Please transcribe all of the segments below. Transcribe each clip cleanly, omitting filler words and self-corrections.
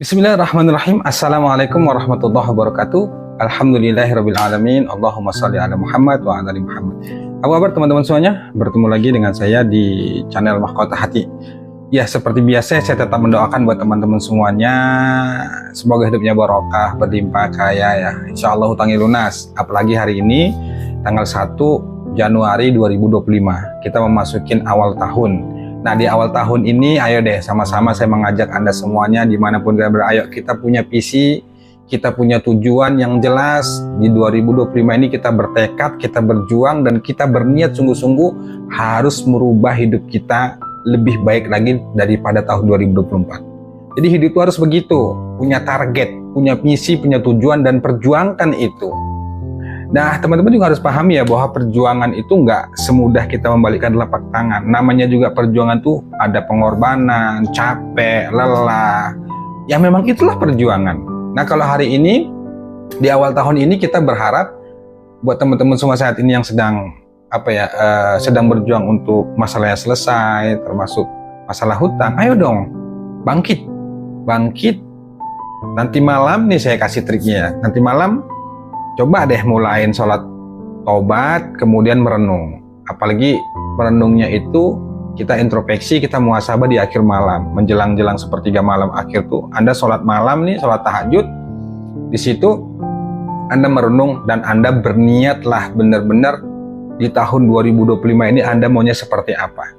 Bismillahirrahmanirrahim. Assalamualaikum warahmatullahi wabarakatuh. Alhamdulillahirabbil alamin. Allahumma shalli ala Muhammad wa ala ali Muhammad. Apa kabar teman-teman semuanya? Bertemu lagi dengan saya di channel Mahkota Hati. Ya, seperti biasa saya tetap mendoakan buat teman-teman semuanya, semoga hidupnya barokah, berlimpah kaya ya. Insyaallah hutangnya lunas. Apalagi hari ini tanggal 1 Januari 2025. Kita memasukin awal tahun. Nah, di awal tahun ini ayo deh sama-sama saya mengajak Anda semuanya dimanapun kalian berada, ayo kita punya visi, kita punya tujuan yang jelas. Di 2025 ini kita bertekad, kita berjuang, dan kita berniat sungguh-sungguh harus merubah hidup kita lebih baik lagi daripada tahun 2024. Jadi hidup itu harus begitu, punya target, punya misi, punya tujuan, dan perjuangkan itu. Nah, teman-teman juga harus pahami ya bahwa perjuangan itu nggak semudah kita membalikkan telapak tangan. Namanya juga perjuangan tuh ada pengorbanan, capek, lelah. Ya memang itulah perjuangan. Nah, kalau hari ini, di awal tahun ini kita berharap buat teman-teman semua saat ini yang sedang sedang berjuang untuk masalahnya selesai, termasuk masalah hutang, ayo dong, bangkit. Nanti malam nih saya kasih triknya ya. Nanti malam coba deh mulain sholat taubat, kemudian merenung. Apalagi merenungnya itu kita introspeksi, kita muhasabah di akhir malam, menjelang-jelang sepertiga malam akhir tuh Anda sholat malam nih, sholat tahajud. Di situ Anda merenung dan Anda berniatlah benar-benar di tahun 2025 ini Anda maunya seperti apa,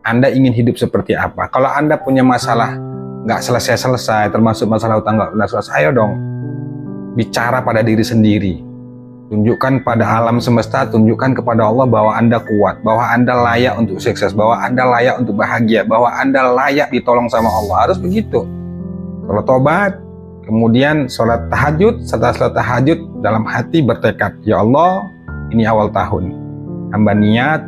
Anda ingin hidup seperti apa. Kalau Anda punya masalah nggak selesai-selesai, termasuk masalah hutang nggak selesai, ayo dong bicara pada diri sendiri, tunjukkan pada alam semesta, tunjukkan kepada Allah bahwa Anda kuat, bahwa Anda layak untuk sukses, bahwa Anda layak untuk bahagia, bahwa Anda layak ditolong sama Allah. Harus begitu. Sholat tobat, kemudian sholat tahajud. Setelah sholat tahajud, dalam hati bertekad, ya Allah, ini awal tahun, hamba niat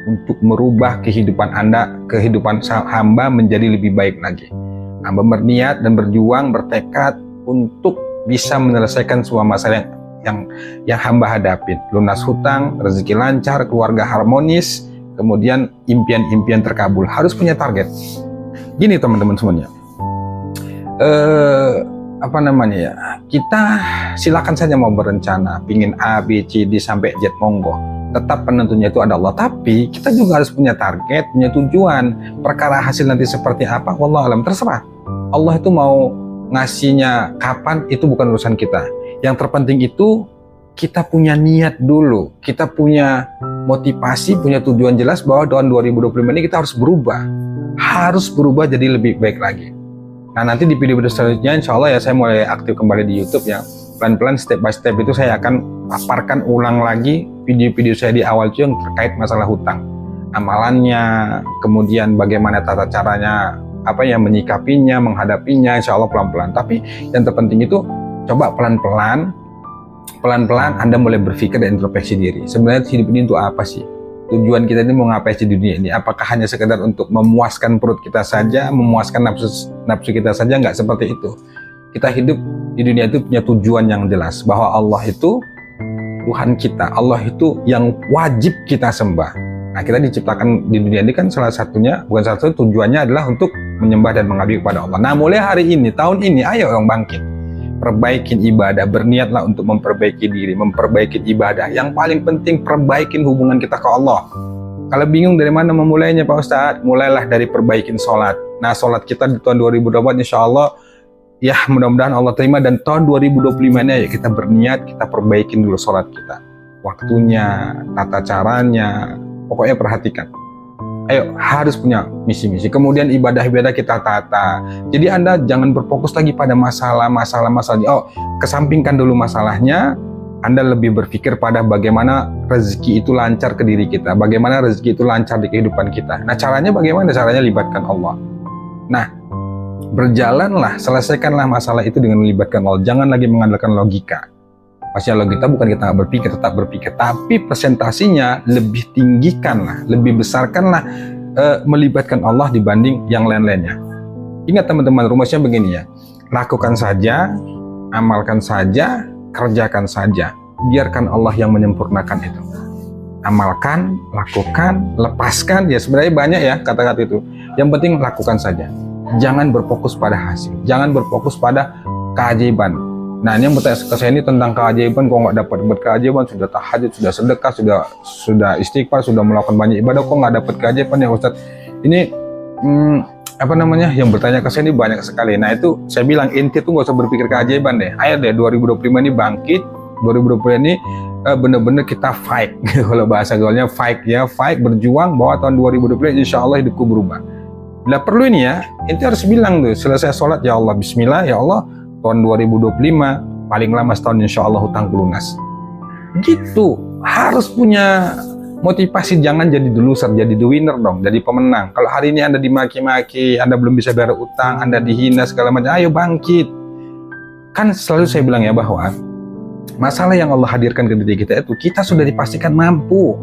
untuk merubah kehidupan Anda, kehidupan hamba menjadi lebih baik lagi. Hamba berniat dan berjuang, bertekad untuk bisa menyelesaikan semua masalah yang hamba hadapin. Lunas hutang, rezeki lancar, keluarga harmonis, kemudian impian-impian terkabul. Harus punya target. Gini teman-teman semuanya, kita silakan saja mau berencana, pingin A, B, C, D sampai Z, monggo. Tetap penentunya itu ada Allah. Tapi kita juga harus punya target, punya tujuan. Perkara hasil nanti seperti apa, wallahu alam, terserah. Allah itu mau ngasihnya kapan, itu bukan urusan kita. Yang terpenting itu kita punya niat dulu, kita punya motivasi, punya tujuan jelas bahwa tahun 2025 ini kita harus berubah jadi lebih baik lagi. Nah, nanti di video-video selanjutnya insya Allah ya saya mulai aktif kembali di YouTube ya. Pelan-pelan step by step itu saya akan paparkan ulang lagi video-video saya di awal itu yang terkait masalah hutang, amalannya, kemudian bagaimana tata caranya, menyikapinya, menghadapinya, insya Allah pelan-pelan. Tapi yang terpenting itu coba pelan-pelan Anda mulai berpikir dan introspeksi diri. Sebenarnya hidup ini untuk apa sih? Tujuan kita ini mau ngapain di dunia ini? Apakah hanya sekedar untuk memuaskan perut kita saja, memuaskan nafsu kita saja? Nggak seperti itu. Kita hidup di dunia itu punya tujuan yang jelas, bahwa Allah itu Tuhan kita, Allah itu yang wajib kita sembah. Nah, kita diciptakan di dunia ini kan bukan salah satu tujuannya adalah untuk menyembah dan mengabdi kepada Allah. Nah, mulai hari ini, tahun ini, ayo dong bangkit. Perbaikin ibadah, berniatlah untuk memperbaiki diri, memperbaiki ibadah. Yang paling penting, perbaikin hubungan kita ke Allah. Kalau bingung dari mana memulainya Pak Ustadz, mulailah dari perbaikin sholat. Nah, sholat kita di tahun 2024 insya Allah, ya mudah-mudahan Allah terima. Dan tahun 2025 ini ayo kita berniat, kita perbaikin dulu sholat kita. Waktunya, tata caranya, pokoknya perhatikan. Ayo, harus punya misi-misi. Kemudian ibadah-ibadah kita tata. Jadi Anda jangan berfokus lagi pada masalah. Kesampingkan dulu masalahnya. Anda lebih berpikir pada bagaimana rezeki itu lancar ke diri kita. Bagaimana rezeki itu lancar di kehidupan kita. Nah, caranya bagaimana? Caranya libatkan Allah. Nah, berjalanlah, selesaikanlah masalah itu dengan melibatkan Allah. Jangan lagi mengandalkan logika. Masalah kita bukan kita tetap berpikir, tapi presentasinya lebih tinggikanlah, lebih besarkanlah, melibatkan Allah dibanding yang lain-lainnya. Ingat teman-teman, rumusnya begini ya, lakukan saja, amalkan saja, kerjakan saja, biarkan Allah yang menyempurnakan itu. Amalkan, lakukan, lepaskan, ya sebenarnya banyak ya kata-kata itu. Yang penting lakukan saja. jangan berfokus pada hasil, jangan berfokus pada keajaiban. Nah, ini yang bertanya ke saya ini tentang keajaiban, kok nggak dapat keajaiban, sudah tahajud, sudah sedekah, sudah istighfar, sudah melakukan banyak ibadah, kok nggak dapat keajaiban ya Ustaz? Ini yang bertanya ke saya ini banyak sekali. Nah, itu saya bilang inti tuh nggak usah berpikir keajaiban deh. Ayo deh 2025 ini bangkit, 2020 ini bener-bener kita fight. Kalau bahasa gaulnya fight ya, fight, berjuang bahwa tahun 2020 insya Allah hidupku berubah. Bila perlu ini ya, inti harus bilang tuh selesai sholat, ya Allah Bismillah, ya Allah tahun 2025 paling lama setahun insya Allah hutangku lunas. Gitu, harus punya motivasi, jangan jadi the loser, jadi the winner dong, jadi pemenang. Kalau hari ini Anda dimaki-maki, Anda belum bisa bayar utang, Anda dihina segala macam, ayo bangkit. Kan selalu saya bilang ya bahwa masalah yang Allah hadirkan ke diri kita itu kita sudah dipastikan mampu.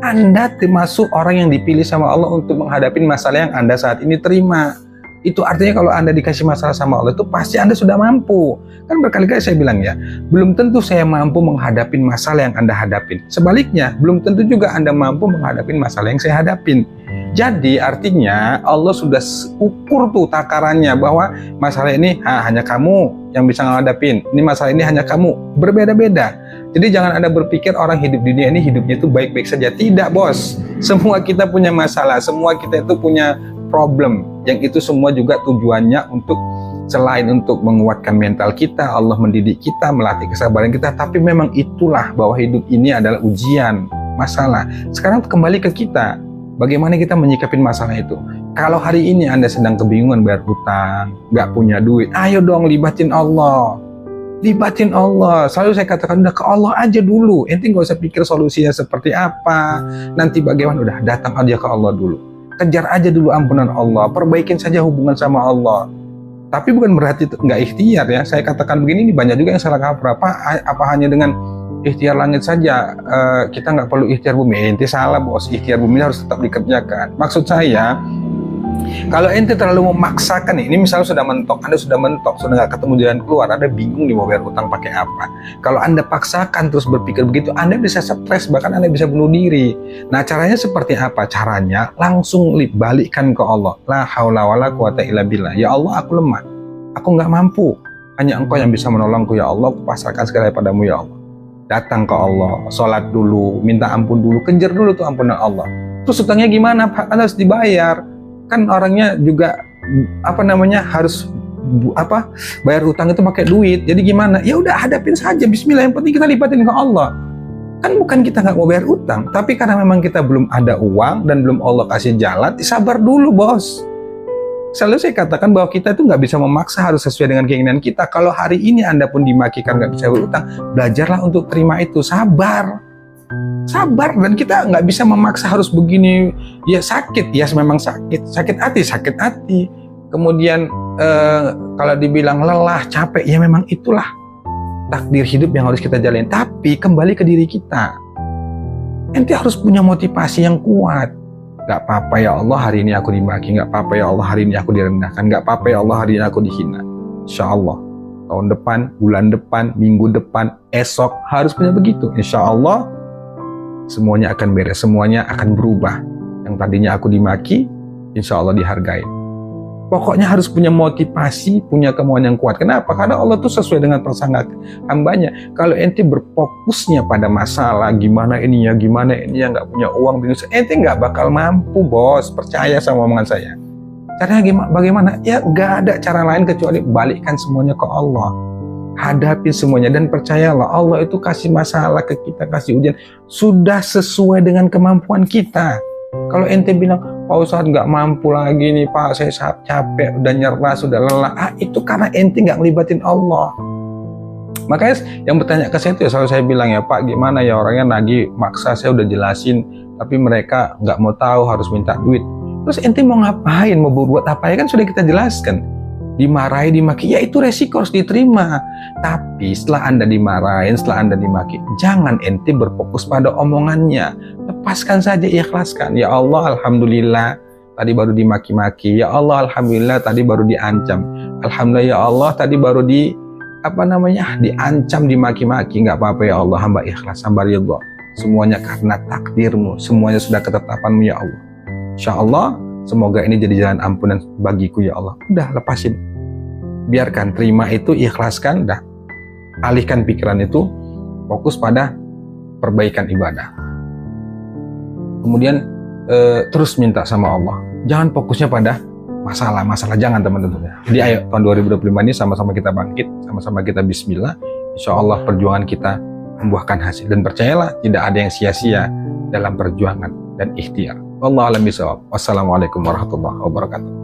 Anda termasuk orang yang dipilih sama Allah untuk menghadapi masalah yang Anda saat ini terima. Itu artinya kalau Anda dikasih masalah sama Allah itu pasti Anda sudah mampu. Kan berkali-kali saya bilang ya, belum tentu saya mampu menghadapi masalah yang Anda hadapin. Sebaliknya, belum tentu juga Anda mampu menghadapi masalah yang saya hadapin. Jadi artinya Allah sudah ukur tuh takarannya bahwa masalah ini hanya kamu yang bisa menghadapin. Ini masalah ini hanya kamu, berbeda-beda. Jadi jangan Anda berpikir orang hidup di dunia ini hidupnya itu baik-baik saja. Tidak, bos. Semua kita punya masalah, semua kita itu punya problem, yang itu semua juga tujuannya untuk selain untuk menguatkan mental kita, Allah mendidik kita, melatih kesabaran kita, tapi memang itulah bahwa hidup ini adalah ujian, masalah. Sekarang kembali ke kita, bagaimana kita menyikapin masalah itu. Kalau hari ini Anda sedang kebingungan bayar hutang, nggak punya duit, ayo dong libatin Allah. Libatin Allah. Selalu saya katakan udah ke Allah aja dulu. Ente nggak usah pikir solusinya seperti apa, nanti bagaimana, udah datang aja ke Allah dulu. Kejar aja dulu ampunan Allah, perbaikin saja hubungan sama Allah. Tapi bukan berarti nggak ikhtiar ya. Saya katakan begini, ini banyak juga yang salah kaprah. Apa hanya dengan ikhtiar langit saja kita nggak perlu ikhtiar bumi? Ente salah bos, ikhtiar bumi harus tetap dikerjakan. Maksud saya, kalau ente terlalu memaksakan, ini misalnya sudah mentok, Anda sudah mentok, sudah nggak ketemu jalan keluar, Anda bingung nih mau bayar utang pakai apa. Kalau Anda paksakan terus berpikir begitu, Anda bisa stres, bahkan Anda bisa bunuh diri. Nah, caranya seperti apa? Caranya langsung balikkan ke Allah. La haula wala quwata illa billah. Ya Allah, aku lemah, aku nggak mampu. Hanya Engkau yang bisa menolongku ya Allah. Aku pasrahkan segala padamu ya Allah. Datang ke Allah, sholat dulu, minta ampun dulu, kejar dulu tuh ampunan Allah. Terus utangnya gimana Pak? Kan harus dibayar. Kan orangnya juga harus bayar utang itu pakai duit. Jadi gimana? Ya udah hadapin saja, bismillah, yang penting kita libatin ke Allah. Kan bukan kita nggak mau bayar utang, tapi karena memang kita belum ada uang dan belum Allah kasih jalan, sabar dulu bos. Selalu saya katakan bahwa kita itu nggak bisa memaksa, harus sesuai dengan keinginan kita. Kalau hari ini Anda pun dimakikan nggak bisa berutang, belajarlah untuk terima itu, sabar. Sabar, dan kita nggak bisa memaksa harus begini. Ya sakit, ya memang sakit hati. Kemudian kalau dibilang lelah, capek, ya memang itulah takdir hidup yang harus kita jalani. Tapi kembali ke diri kita, ente harus punya motivasi yang kuat. Gak apa-apa ya Allah hari ini aku dimaki, gak apa-apa ya Allah hari ini aku direndahkan, gak apa-apa ya Allah hari ini aku dihina. Insya Allah tahun depan, bulan depan, minggu depan, esok harus punya begitu. Insya Allah semuanya akan beres, semuanya akan berubah. Yang tadinya aku dimaki, insya Allah dihargai. Pokoknya harus punya motivasi, punya kemauan yang kuat. Kenapa? Karena Allah tuh sesuai dengan prasangka hambanya. Kalau ente berfokusnya pada masalah, gimana ini ya, nggak punya uang, ente nggak bakal mampu bos. Percaya sama omongan saya. Caranya bagaimana? Ya nggak ada cara lain kecuali balikkan semuanya ke Allah. Hadapi semuanya dan percayalah Allah itu kasih masalah ke kita, kasih ujian sudah sesuai dengan kemampuan kita. Kalau ente bilang, Pak Ustadz nggak mampu lagi nih Pak, saya capek, udah nyerah, sudah lelah, itu karena ente nggak ngelibatin Allah. Makanya yang bertanya ke saya itu ya selalu saya bilang ya Pak, gimana ya orangnya nagih maksa, saya udah jelasin tapi mereka nggak mau tahu, harus minta duit. Terus ente mau ngapain, mau berbuat apa, ya kan sudah kita jelaskan. Dimarahi, dimaki, ya itu resiko harus diterima. Tapi setelah Anda dimarahin, setelah Anda dimaki, jangan ente berfokus pada omongannya. Lepaskan saja, ikhlaskan. Ya Allah, alhamdulillah tadi baru dimaki-maki. Ya Allah, alhamdulillah tadi baru diancam. Alhamdulillah ya Allah tadi baru diancam, dimaki-maki. Nggak apa-apa ya Allah, hamba ikhlas, hamba ridha. Semuanya karena takdirmu, semuanya sudah ketetapanmu ya Allah. Insya Allah semoga ini jadi jalan ampunan bagiku ya Allah. Udah, lepasin. Biarkan, terima itu, ikhlaskan, dah. Alihkan pikiran itu, fokus pada perbaikan ibadah. Kemudian terus minta sama Allah. Jangan fokusnya pada masalah, jangan teman-teman. Jadi ayo tahun 2025 ini sama-sama kita bangkit, sama-sama kita bismillah. Insya Allah perjuangan kita membuahkan hasil. Dan percayalah, tidak ada yang sia-sia dalam perjuangan dan ikhtiar. Wallahu a'lam bishawab. Wassalamualaikum warahmatullahi wabarakatuh.